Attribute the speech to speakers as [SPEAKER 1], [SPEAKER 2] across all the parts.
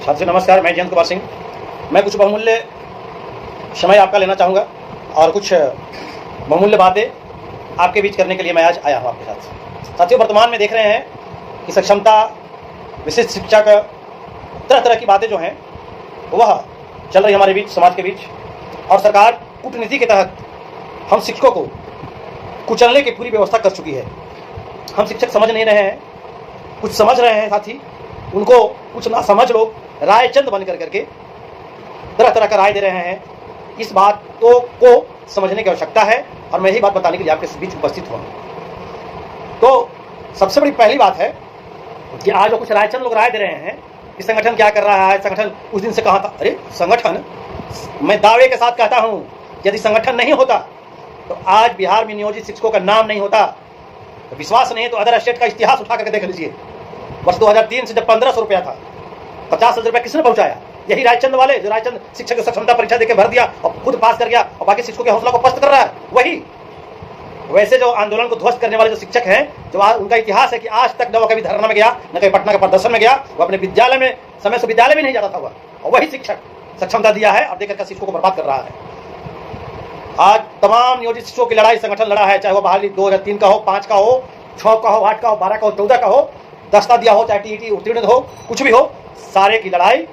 [SPEAKER 1] छात्र नमस्कार, मैं जयंत कुमार सिंह। मैं कुछ बहुमूल्य समय आपका लेना चाहूँगा और कुछ बहुमूल्य बातें आपके बीच करने के लिए मैं आज आया हूँ आपके साथ। साथियों, वर्तमान में देख रहे हैं कि सक्षमता, विशिष्ट शिक्षा का तरह तरह की बातें जो हैं वह चल रही हमारे बीच, समाज के बीच, और सरकार कूटनीति के तहत हम शिक्षकों को कुचलने की पूरी व्यवस्था कर चुकी है। हम शिक्षक समझ नहीं रहे हैं, कुछ समझ रहे हैं साथी, उनको कुछ ना समझ लोग रायचंद बन करके तरह तरह का राय दे रहे हैं। इस बात को समझने की आवश्यकता है और मैं यही बात बताने के लिए आपके बीच उपस्थित हुआ। तो सबसे बड़ी पहली बात है कि आज जो कुछ रायचंद लोग राय दे रहे हैं कि संगठन क्या कर रहा है, संगठन उस दिन से कहा था। अरे संगठन, मैं दावे के साथ कहता हूं, यदि संगठन नहीं होता तो आज बिहार में नियोजित शिक्षकों का नाम नहीं होता। तो विश्वास नहीं है तो अदर स्टेट का इतिहास उठा करके देख लीजिए। वर्ष 2003 से जब 1500 रुपया था, 50,000 रुपया किसने पहुंचाया? यही रायचंद वाले, जो रायचंद शिक्षक सक्षमता परीक्षा देकर भर दिया और खुद पास कर गया और बाकी शिक्षकों के हौसला को पस्त कर रहा है। वही वैसे जो आंदोलन को ध्वस्त करने वाले जो शिक्षक हैं, जो उनका इतिहास है कि आज तक न वो कभी धरना में गया, न कभी पटना के प्रदर्शन में गया, वो अपने विद्यालय में समय से विद्यालय भी नहीं जाता था वह, और वही शिक्षक सक्षमता दिया है और देकर शिक्षकों को बर्बाद कर रहा है। आज तमाम नियोजित शिक्षकों की लड़ाई संगठन लड़ा है, चाहे वो बहाली 2003 का हो, 5 का हो, 6 का हो, 8 का हो, 12 का हो, 14 का हो, दस्ता दिया हो, चाहे टीईटी उत्तीर्ण हो, कुछ भी हो, सारे की लड़ाई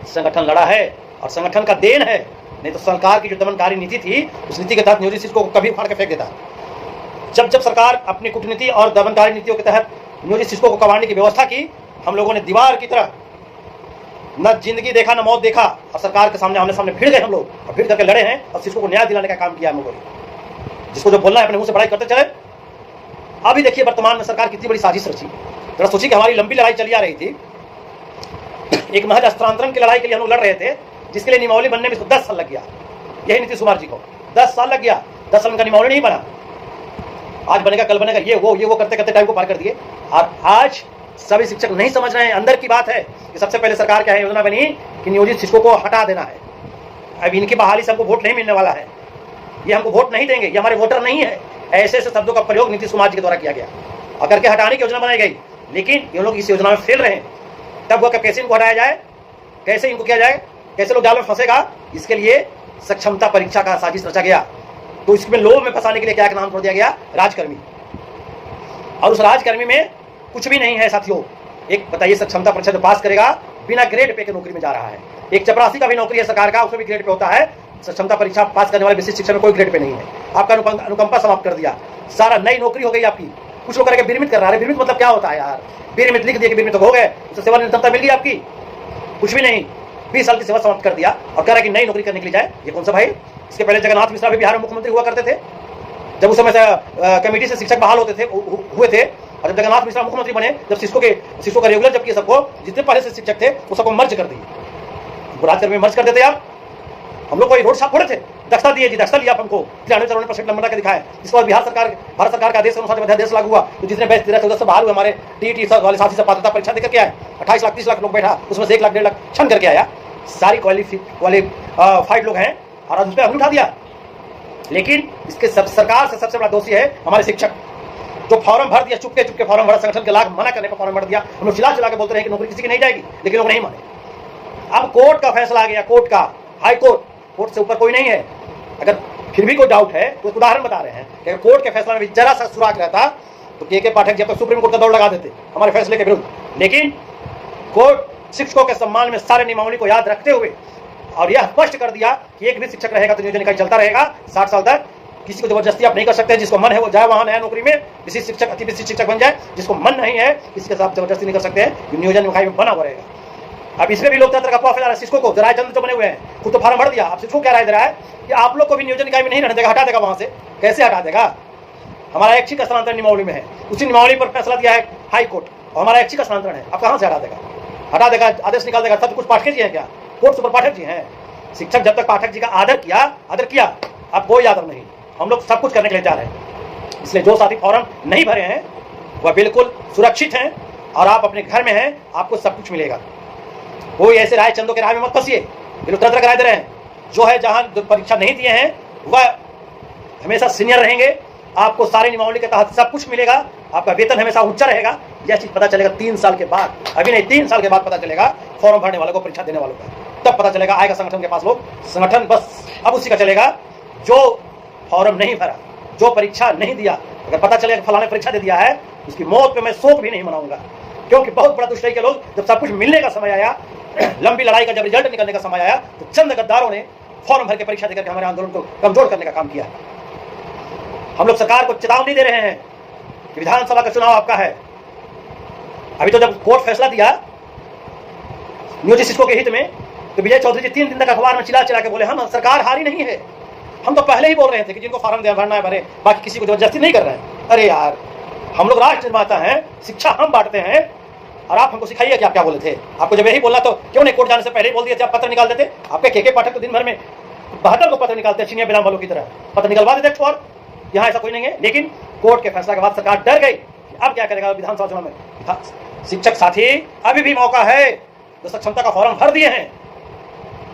[SPEAKER 1] संगठन लड़ा है और संगठन का देन है। नहीं तो सरकार की जो दमनकारी नीति थी, उस नीति के तहत नियोजित शिक्षकों को कभी फाड़ के फेंक देता। जब सरकार अपनी कूटनीति और दमनकारी नीतियों के तहत नियोजित शिक्षकों को कमाने की व्यवस्था की, हम लोगों ने दीवार की तरह न जिंदगी देखा न मौत देखा और सरकार के सामने आमने सामने भिड़ गए हम लोग और भिड़ करके लड़े हैं और शिक्षकों को न्याय दिलाने का काम किया हम लोगों ने। जिसको जो बोलना है अपने मुंह से बड़ाई करते चले। अभी देखिए वर्तमान में सरकार कितनी बड़ी साजिश रची। जरा सोचिए कि हमारी लंबी लड़ाई चली आ रही थी, एक महज हस्तांतरण की लड़ाई के लिए हम लोग लड़ रहे थे, जिसके लिए नियमावली बनने में 10 साल लग गया। यही नीतीश कुमार जी को 10 साल लग गया, 10 साल का नियमावली नहीं बना। आज बनेगा, कल बनेगा, ये वो करते करते टाइम को पार कर दिए। और आज सभी शिक्षक नहीं समझ रहे हैं। अंदर की बात है कि सबसे पहले सरकार क्या है, योजना बनी कि नियोजित शिक्षकों को हटा देना है। अब इनकी बहाली से हमको वोट नहीं मिलने वाला है, ये हमको वोट नहीं देंगे, ये हमारे वोटर नहीं है। ऐसे ऐसे शब्दों का प्रयोग नीतीश कुमार जी के द्वारा किया गया और करके हटाने की योजना बनाई गई। लेकिन ये लोग इस योजना में फेल रहे हैं। तब वह कैसे इनको हटाया जाए, कैसे इनको किया जाए, कैसे लोग जाल में फंसेगा, इसके लिए सक्षमता परीक्षा का साजिश रचा गया। तो इसमें लोभ में फंसाने के लिए क्या नाम छोड़ दिया गया, राजकर्मी। और उस राजकर्मी में कुछ भी नहीं है साथियों। एक बताइए, सक्षमता परीक्षा जो पास करेगा बिना ग्रेड पे के नौकरी में जा रहा है। एक चपरासी का भी नौकरी है सरकार का, उसमें भी ग्रेड पे होता है। सक्षमता परीक्षा पास करने वाले विशिष्ट शिक्षा में कोई ग्रेड पे नहीं है। आपका अनुकंपा समाप्त कर दिया, सारा नई नौकरी हो गई आपकी। कुछ लोग करके बिरमित कर रहा है। बिरमित मतलब क्या होता है यार? बिरमित लिख दिया कि बिरमित हो गए, उससे सेवानिवृत्ति मिल गई आपकी? कुछ भी नहीं, 20 साल की सेवा समाप्त कर दिया और कह रहा है कि नई नौकरी करने के लिए जाए। ये कौन सा भाई? इसके पहले जगन्नाथ मिश्रा भी बिहार में मुख्यमंत्री हुआ करते थे, जब उस समय से कमेटी से शिक्षक बहाल होते थे हुए थे। और जब जगन्नाथ मिश्रा मुख्यमंत्री बने, जब शिक्षकों का रेगुलर जब किया, सबको जितने पहले से शिक्षक थे वो सबको मर्ज कर दिए। राजकर्मी में मर्ज कर देते आप। हम लोग कोई रोड साफ थोड़े थे। दस्ता दिए जी, दस्ता लिया हमको 93% नंबर का दिखाया। इसके बाद भारत सरकार का आदेश के अनुसार अध्यादेश लागू हुआ। तो जितने बैच 13-14 से बहाल हुए हमारे टीईटी वाले साथी से पात्रता परीक्षा देकर के आए, 28 लाख 30 लाख लोग बैठा, उसमें से 1 लाख 1.5 लाख छन करके आया। सारी क्वालिफाइड लोग हैं और उस पर हमने उठा दिया। लेकिन इसके सरकार से सबसे बड़ा दोषी है हमारे शिक्षक, जो फॉर्म भर दिया, चुपके चुपके फॉर्म भरा। संगठन के लाख मना करने पर फॉर्म भर दिया। हम लोग चिल्ला के बोलते रहे कि नौकरी किसी की नहीं जाएगी, लेकिन लोग नहीं माने। अब कोर्ट का फैसला आ गया, कोर्ट का, हाई कोर्ट से ऊपर कोई नहीं है। अगर फिर भी कोई डाउट है तो उदाहरण बता रहे हैं कि अगर कोर्ट के फैसला में भी जरा सा सुराग रहता तो के पाठक जब तक सुप्रीम कोर्ट का दौड़ लगा देते हमारे फैसले के विरुद्ध। लेकिन कोर्ट शिक्षकों के सम्मान में सारे नियमावली को याद रखते हुए और यह स्पष्ट कर दिया कि एक भी शिक्षक रहेगा तो नियोजन इकाई चलता रहेगा 60 साल तक। किसी को जबरदस्ती आप नहीं कर सकते। जिसको मन है वो जाए वहां नया नौकरी में, विशिष्ट शिक्षक, अति विशिष्ट शिक्षक बन जाए। जिसको मन नहीं है, किसी के साथ जबरदस्ती नहीं कर सकते हैं। नियोजन इकाई में बना हुआ रहेगा। अब इसमें भी लोकतंत्र का अफवाह फैला रहा है। शिक्षकों को रायचंद जो बने हुए हैं, खुद तो फार्म भर दिया। अब शिक्षकों क्या राय दे रहा है कि आप लोग को भी नियोजन इकाई में नहीं रहने देगा, हटा देगा वहां से। कैसे हटा देगा? हमारा ऐच्छिक स्थानांतरण नियमावली में है, उसी नियमावली पर फैसला दिया है हाई कोर्ट, और हमारा ऐच्छिक स्थानांतरण है। अब कहां से हटा देगा? हटा देगा, आदेश निकाल देगा। तब कुछ पाठक जी हैं क्या? कोर्ट सुपर पाठक जी हैं। शिक्षक जब तक पाठक जी का आदर किया, अब कोई आदर नहीं। हम लोग सब कुछ करने के लिए जा रहे हैं। इसलिए जो साथी फॉर्म नहीं भरे हैं वह बिल्कुल सुरक्षित हैं और आप अपने घर में हैं, आपको सब कुछ मिलेगा। कोई ऐसे राय चंदों के राय में मत फंसिए। ये लोग तरह तरह राय दे रहे हैं। जो है जहां परीक्षा नहीं दिए हैं वह हमेशा सीनियर रहेंगे। आपको सारे नियमावली के तहत सब कुछ मिलेगा। आपका वेतन हमेशा ऊंचा रहेगा। यह चीज पता चलेगा 3 साल के बाद, अभी नहीं 3 साल के बाद पता चलेगा फॉर्म भरने वालों को, परीक्षा देने वालों का। तब पता चलेगा, आएगा संगठन के पास लोग, संगठन बस अब उसी का चलेगा जो फॉर्म नहीं भरा, जो परीक्षा नहीं दिया। अगर पता चलेगा फलाने परीक्षा दे दिया है, उसकी मौत पे मैं शोक भी नहीं मनाऊंगा, क्योंकि बहुत बड़ा दुष्टई के लोग, जब सब कुछ मिलने का समय आया, लंबी लड़ाई का जब रिजल्ट निकलने का समय आया, तो चंद गद्दारों ने फॉर्म भर के परीक्षा देकर हमारे आंदोलन को कमजोर करने का काम किया। हम लोग सरकार को चेतावनी दे रहे हैं कि विधानसभा का चुनाव आपका है। अभी तो जब कोर्ट फैसला दिया नियोजित शिक्षकों के हित में, तो विजय चौधरी जी 3 दिन तक अखबार में चिल्ला चिल्ला के बोले हम सरकार हारी नहीं है, हम तो पहले ही बोल रहे थे कि जिनको फॉर्म भरना है भरे, बाकी किसी को जबरदस्ती नहीं कर रहे हैं। अरे यार, हम लोग राष्ट्र निर्माता हैं, शिक्षा हम बांटते हैं, और आप हमको सिखाइए कि आप क्या बोले थे। आपको जब यही बोलना तो क्यों नहीं कोर्ट जाने से पहले ही बोल दिए थे, आप पत्र निकाल देते। आपके के पाठक तो दिन भर में 72 को पत्र निकालते हैं, चिनिया बिलाम वालों की तरह पत्र निकलवा देते। और यहाँ ऐसा कोई नहीं है, लेकिन कोर्ट के फैसला के बाद सरकार डर गई। अब क्या करेगा विधानसभा चुनाव में? शिक्षक साथी, अभी भी मौका है, जो सक्षमता का फॉर्म भर दिए हैं,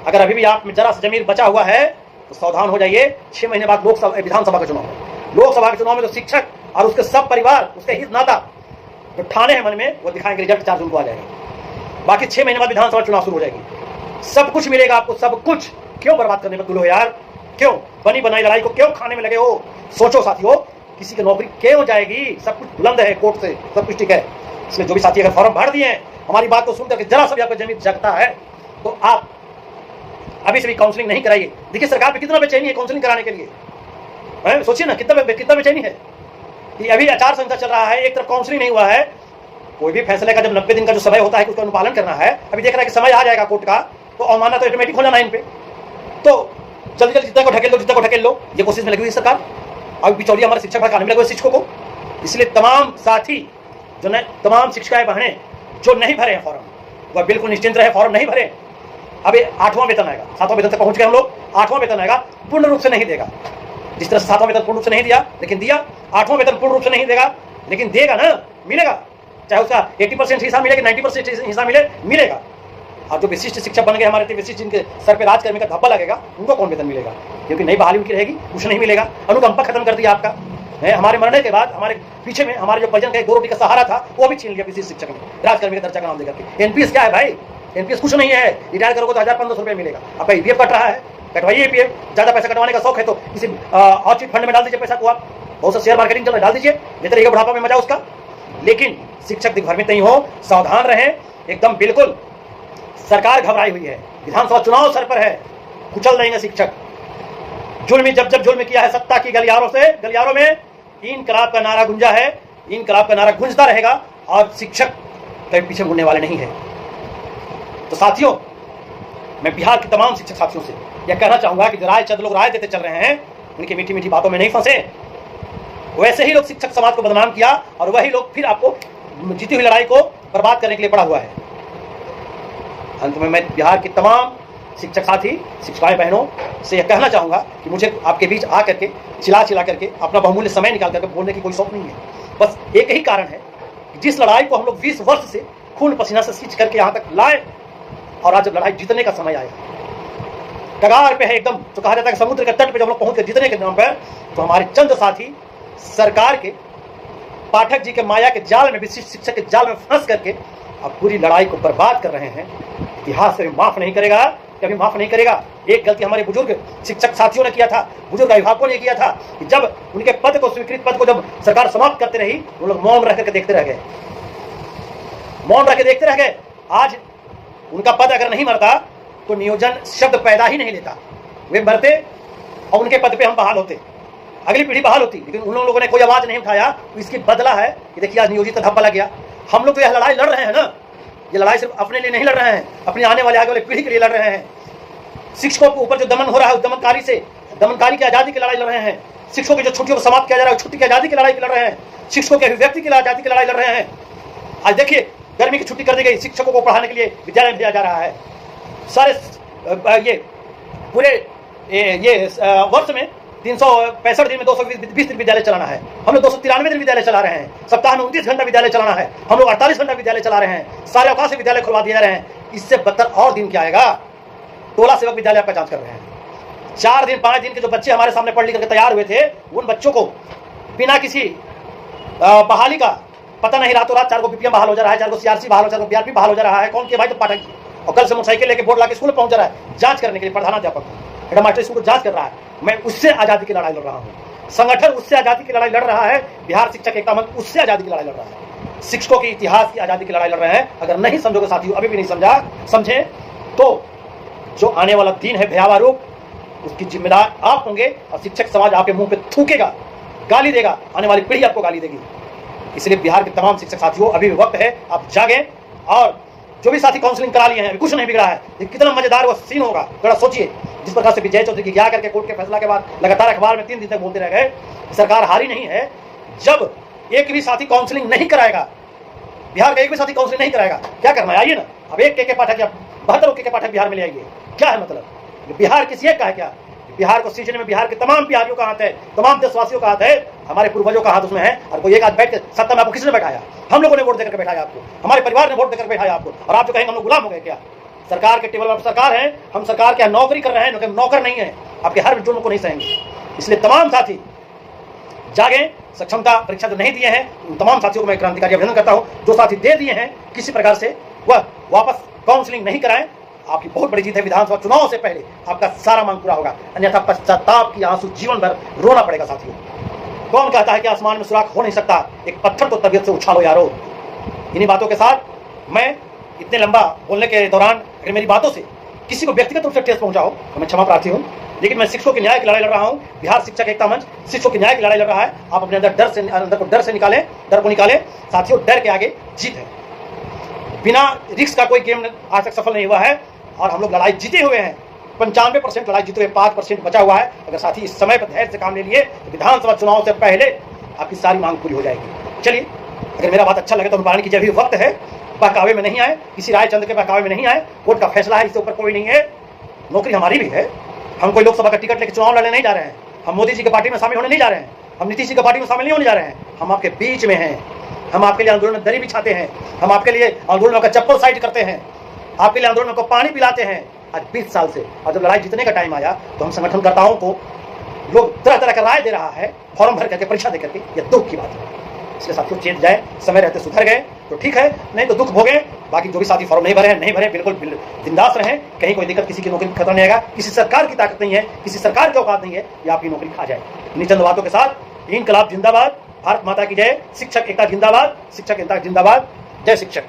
[SPEAKER 1] अगर अभी भी आप में जरा सा जमीन बचा हुआ है तो सावधान हो जाइए। 6 महीने बाद विधानसभा का चुनाव है। लोकसभा के चुनाव में तो शिक्षक और उसके सब परिवार, उसके हित नाता जो ठाने हैं मन में, वो दिखाएंगे, रिजल्ट 4 जून को आ जाएगा। बाकी 6 महीने बाद विधानसभा चुनाव शुरू हो जाएगी, सब कुछ मिलेगा आपको, सब कुछ। क्यों बर्बाद करने में तुलो यार? क्यों बनी बनाई लड़ाई को क्यों खाने में लगे हो? सोचो साथियों, किसी की नौकरी क्यों जाएगी? सब कुछ बुलंद है, कोर्ट से सब कुछ ठीक है। इसमें जो भी साथी अगर फॉर्म भर दिए हैं, हमारी बात को सुनकर जरा सा भी आपका जमीन जगता है, तो आप अभी से भी काउंसलिंग नहीं कराइए। देखिए सरकार पे कितना बेचैनी है काउंसलिंग कराने के लिए। सोचिए ना, कितना बेचैनी है। कि अभी आचार संहिता चल रहा है, एक तरफ काउंसलिंग नहीं हुआ है। कोई भी फैसले का जब 90 दिन का जो समय होता है उसका अनुपालन करना है, अभी देख रहा है कि समय आ जाएगा कोर्ट का, तो अवमानना तो ऑटोमेटिक हो जाना है इन पे। तो जल्दी जल्दी जितना को ढकेल लो, ये कोशिश में लगी हुई सरकार। अब बिचौलिया हमारे शिक्षक भड़काने में लगे हुए शिक्षकों को। इसलिए तमाम साथी जो तमाम शिक्षिकाएं बहनें जो नहीं भरे हैं फॉर्म, वह बिल्कुल निश्चिंत रहे, फॉर्म नहीं भरे। अभी 8वां वेतन आएगा, 7वां वेतन तक पहुंच गए हम लोग। 8वां वेतन आएगा, पूर्ण रूप से नहीं देगा। जिस तरह से 7वां वेतन पूर्ण रूप से नहीं दिया, लेकिन दिया। 8वां वेतन पूर्ण रूप से नहीं देगा, लेकिन देगा ना, मिलेगा। चाहे उसका 80% हिस्सा मिले कि 90% हिस्सा मिलेगा। और जो विशिष्ट शिक्षक बन गए हमारे, विशिष्ट जिनके सर पे राजकर्मी का धब्बा लगेगा, उनको कौन वेतन मिलेगा? क्योंकि नई बहाली उनकी रहेगी, कुछ नहीं मिलेगा। अनुकंपा खत्म कर दिया आपका है। हमारे मरने के बाद हमारे पीछे में हमारे जो परिजन का 2 रोटी का सहारा था, वो भी छीन लिया विशिष्ट शिक्षक ने, राजकर्मी का दर्जा का नाम देकर के। एनपीएस क्या है भाई? एनपीएस कुछ नहीं है। रिटायर करोगे तो 1500 रुपये मिलेगा। आपका ईपीएफ कट रहा है, कटवाइए ईपीएफ। ज्यादा पैसा कटवाने का शौक है तो किसी और चीज फंड में डाल दीजिए पैसा को। आप बहुत सा शेयर मार्केटिंग चल रहा है, डाल दीजिए, बेहतर रहेगा, बुढ़ापा में मजा उसका। लेकिन शिक्षक दिग्भ्रमित नहीं हो, सावधान रहें एकदम। बिल्कुल सरकार घबराई हुई है, विधानसभा चुनाव सर पर है, कुचल देंगे शिक्षक। जुल्म जब जुल्म किया है सत्ता की गलियारों में इनकलाब का नारा गूंजा है, इनकलाब का नारा गूंजता रहेगा, और शिक्षक कभी पीछे मुड़ने वाले नहीं है। तो साथियों, मैं बिहार के तमाम शिक्षक साथियों से यह कहना चाहूंगा कि लोग राय देते चल रहे हैं, उनकी मीठी मीठी बातों में नहीं फंसे। वैसे ही लोग शिक्षक समाज को बदनाम किया, और वही लोग फिर आपको जीती हुई लड़ाई को बर्बाद करने के लिए पड़ा हुआ है। अंत में मैं बिहार के तमाम शिक्षक साथी, शिक्षिकाएं बहनों से यह कहना चाहूंगा कि मुझे आपके बीच आ करके चिल्ला करके अपना बहुमूल्य समय निकाल करके बोलने की कोई शौक नहीं है। बस एक ही कारण है कि जिस लड़ाई को हम लोग 20 वर्ष से खून पसीना से सींच करके यहाँ तक लाए, और आज जब लड़ाई जीतने का समय आया, कगार पे है एकदम, जो कहा जाता है समुद्र के तट पे जब हम लोग पहुंच गए जीतने के नाम पर, तो हमारे चंद साथी सरकार के, पाठक जी के माया के जाल में, विशिष्ट शिक्षक के जाल में फंस करके अब पूरी लड़ाई को बर्बाद कर रहे हैं। इतिहास कभी माफ नहीं करेगा, कभी माफ नहीं करेगा। एक गलती हमारे बुजुर्ग शिक्षक साथियों ने किया था, बुजुर्ग अभिभावकों ने किया था, कि जब उनके पद को, स्वीकृत पद को जब सरकार समाप्त करते रही, वो लोग मौन रह करके देखते रह गए, मौन रह के देखते रह गए। आज उनका पद अगर नहीं मरता तो नियोजन शब्द पैदा ही नहीं लेता। वे मरते और उनके पद पे हम बहाल होते, अगली पीढ़ी बहाल होती, लेकिन उन लोगों ने कोई आवाज नहीं उठाया। तो इसकी बदला है कि देखिए आज नियोजित धब्बा लग गया। हम लोग तो यह लड़ाई लड़ रहे हैं ना, ये लड़ाई सिर्फ अपने लिए नहीं लड़ रहे हैं, अपनी आने वाले आगे वाली पीढ़ी के लिए लड़ रहे हैं। शिक्षकों के ऊपर जो दमन हो रहा है, उस दमनकारी की आजादी की लड़ाई लड़ रहे हैं। शिक्षकों की जो छुट्टियों को समाप्त किया जा रहा है, छुट्टी की आजादी की लड़ाई लड़ रहे हैं। शिक्षकों के अभिव्यक्ति की आजादी की लड़ाई लड़ रहे हैं। आज देखिए गर्मी की छुट्टी कर दी गई, शिक्षकों को पढ़ाने के लिए विद्यालय में दिया जा रहा है। सारे ये पूरे ये वर्ष में 365 दिन में 220 दिन विद्यालय चलाना है। हम लोग 293 दिन विद्यालय चला रहे हैं। सप्ताह में 29 घंटा विद्यालय चलाना है। हम लोग 48 घंटा विद्यालय चला रहे हैं। सारे अवकाश से विद्यालय खुलवा दिए जा रहे हैं। इससे बदतर और दिन क्या आएगा? टोला सेवक विद्यालय आपका जांच कर रहे हैं। 4 दिन 5 दिन के जो बच्चे हमारे सामने पढ़ लिख करके तैयार हुए थे, उन बच्चों को बिना किसी बहाली का पता नहीं रातों रात 4 को बीपीएम बहाल हो जा रहा है, 4 को सीआरसी बहाल हो, 4 को बीआरपी बहाल हो जा रहा है। कौन किया भाई? तो पाठक। और कल से मोटरसाइकिल लेके बोर्ड लाके स्कूल में पहुंच जा रहा है जांच करने के लिए। प्रधानाध्यापक हेडमास्टर स्कूल को जांच कर रहा है। मैं उससे आजादी की लड़ाई लड़ रहा हूँ। संगठन उससे आजादी की लड़ाई लड़ रहा है। बिहार शिक्षक एकता मंच उससे आजादी की लड़ाई लड़ रहा है। शिक्षकों की इतिहास की आजादी की लड़ाई लड़ रहे हैं। अगर नहीं समझोगे साथियों, अभी भी नहीं समझे तो जो आने वाला दिन है भयावह रूप, उसकी जिम्मेदार आप होंगे और शिक्षक समाज आपके मुंह पे थूकेगा, गाली देगा, आने वाली पीढ़ी आपको गाली देगी। इसलिए बिहार के तमाम शिक्षक साथियों, अभी भी वक्त है, आप जागें। और जो भी साथी काउंसलिंग करा लिए हैं, अभी कुछ नहीं बिगड़ा है। ये कितना मजेदार वो सीन होगा, जरा सोचिए। जिस प्रकार से विजय चौधरी की क्या करके कोर्ट के फैसला के बाद लगातार अखबार में 3 दिन तक बोलते रह गए, सरकार हारी नहीं है। जब एक भी साथी काउंसलिंग नहीं कराएगा, बिहार का एक भी साथी काउंसलिंग नहीं कराएगा, क्या करना है? आइए ना, अब एक के पाठक या 72 के पाठक बिहार में ले आइए। क्या है मतलब? बिहार किसी एक का है क्या? बिहार को सींचने में बिहार के तमाम बिहारियों का हाथ है, तमाम देशवासियों का हाथ है, हमारे पूर्वजों का हाथ उसमें है। और कोई एक आध बैठ के सत्ता में आपको किसने बैठाया? हम लोगों ने वोट देकर बैठाया आपको, हमारे परिवार ने वोट देकर बैठाया आपको। और आप जो कहेंगे हम लोग गुलाम हो गए क्या? सरकार के टेबल पर सरकार है, हम सरकार के नौकरी कर रहे हैं, नौकर नहीं है। आपके हर जुर्म को नहीं सहेंगे। इसलिए तमाम साथी जागें। सक्षमता परीक्षा जो नहीं दिए हैं उन तमाम साथियों को मैं क्रांतिकारी अभिनंदन करता हूं। जो साथी दे दिए हैं किसी प्रकार से, वह वापस काउंसलिंग नहीं कराएं। आपकी बहुत बड़ी जीत है। विधानसभा चुनाव से पहले आपका सारा मांग पूरा होगा, अन्यथा पश्चाताप की आंसू जीवन भर रोना पड़ेगा साथियों। कौन कहता है कि आसमान में सुराख हो नहीं सकता? एक पत्थर तो तबीयत से उछालो यारो। इन्हीं बातों के साथ मैं इतने लंबा बोलने के दौरान अगर मेरी बातों से किसी को व्यक्तिगत रूप से ठेस पहुंचा हो तो मैं क्षमा प्रार्थी हूं। लेकिन मैं शिक्षकों के न्याय की लड़ाई लड़ रहा हूं। बिहार शिक्षक एकता मंच शिक्षकों के न्याय की लड़ाई लड़ रहा है। आप अपने अंदर डर को निकालें साथियों। डर के आगे जीत है। बिना रिस्क का कोई गेम आज तक सफल नहीं हुआ है और हम लोग लड़ाई जीते हुए हैं। 95% लड़ाई जीते हुए, 5% बचा हुआ है। अगर साथी इस समय पर धैर्य से काम ले लिए तो विधानसभा चुनाव से पहले आपकी सारी मांग पूरी हो जाएगी। चलिए, अगर मेरा बात अच्छा लगे तो अनुपालन कीजिए। अभी वक्त है, बहकावे में नहीं आए, किसी रायचंद के बहकावे में नहीं आए। कोर्ट का फैसला है, इससे ऊपर कोई नहीं है। नौकरी हमारी भी है। हम कोई लोकसभा का टिकट लेकर चुनाव लड़ने नहीं जा रहे हैं। हम मोदी जी की पार्टी में शामिल होने नहीं जा रहे हैं। हम नीतीश जी की पार्टी में शामिल नहीं होने जा रहे हैं। हम आपके बीच में हैं। हम आपके लिए आंदोलन में दरी बिछाते हैं। हम आपके लिए आंदोलनों का चप्पल साइड करते हैं। आपके लिए आंदोलनों को पानी पिलाते हैं आज 20 साल से। और जब लड़ाई जीतने का टाइम आया तो हम संगठनकर्ताओं को लोग तरह तरह का राय दे रहा है, फॉर्म भर करके, परीक्षा दे करके। यह दुख की बात है। इसलिए साथियों चेत जाए, समय रहते सुधर गए तो ठीक है, नहीं तो दुख भोगे। बाकी जो भी साथी फॉर्म नहीं भरे हैं, नहीं भरे, बिल्कुल बिंदास रहें। कहीं कोई दिक्कत, किसी की नौकरी खतरा नहीं आएगा। किसी सरकार की ताकत नहीं है, किसी सरकार की औकात नहीं है ये आपकी नौकरी खा जाए। इन्हीं चंद बातों के साथ इनकलाब जिंदाबाद, भारत माता की जय, शिक्षक एकता जिंदाबाद, शिक्षक एकता जिंदाबाद, जय शिक्षक।